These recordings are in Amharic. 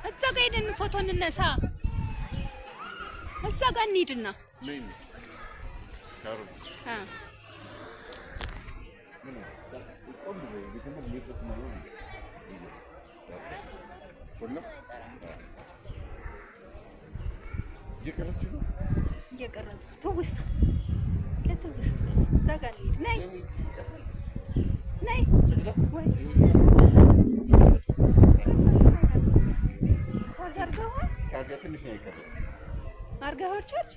እዛ ጋር ሄደን ፎቶ እንነሳ። እዛ ጋር እንሂድና እየቀረጽኩ ትውስታ ለትውስታ እዛ ጋር እንሂድ። ነይ ነይ ወይ ቻርጀር ትንሽ ነው የቀረው። አርጋው ቻርጅ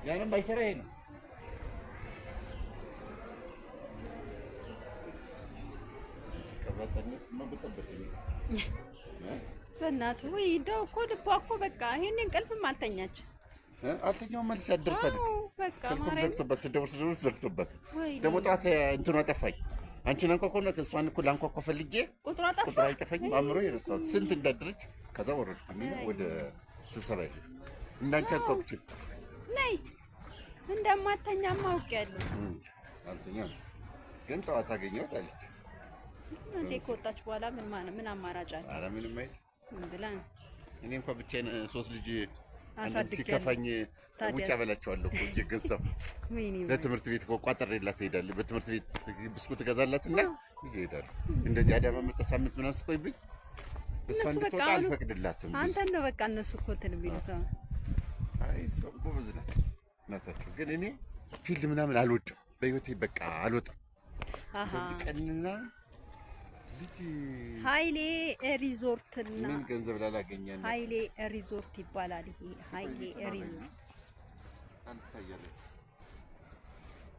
ያንም ባይሰራ ይሄ ነው። በእናትህ ወይ እንደው እኮ ልቧ እኮ በቃ ይሄን እንቅልፍም አልተኛች። አልተኛውም መልስ ያደርኩት ስልኩን ዘግቶበት ስደውል ዘግቶበት ደግሞ ጠዋት እንትኑ አጠፋኝ። አንቺን አንኳኳና ከእሷን እኮ ላንኳኳ ፈልጌ ቁጥሩ አይጠፋኝ አእምሮ የረሳሁት ስንት እንዳደረች። ከዛ ወረድኩኝ ወደ ስብሰባ ይሄ እንዳንቺ አንኳኩች ነይ እንደማተኛማ አውቄያለሁ። አልተኛም ግን ጠዋት አገኘሁት አለች። እንዴ ከወጣች በኋላ ምን አማራጭ አለ? ኧረ ምንም አይደል ምን ብላ እኔ እንኳን ብቻዬን 3 ልጅ ሲከፋኝ ውጭ አበላቸዋለሁ እኮ እየገዛሁ ለትምህርት ቤት እኮ ቋጥሬላት እሄዳለሁ። በትምህርት ቤት ብስኩት እገዛላትና ይሄዳል። እንደዚህ አዳማ መጣ ሳምንት ምናምን ስቆይብኝ እሷ እንድትወጣ አልፈቅድላትም። አንተን ነው በቃ እነሱ እኮ እንትን የሚሉት። አይ ሰው ጎበዝ ናቸው። ግን እኔ ፊልድ ምናምን አልወድም በህይወቴ በቃ አልወጣም። ቀንና ልጅ ኃይሌ ሪዞርትና ምን ገንዘብ ላላገኘን ኃይሌ ሪዞርት ይባላል። ይሄ ኃይሌ ሪዞርት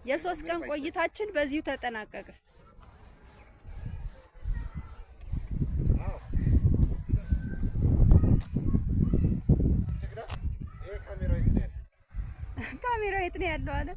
የ3 ቀን ቆይታችን በዚሁ ተጠናቀቀ። ካሜራው የት ነው ያለው አለ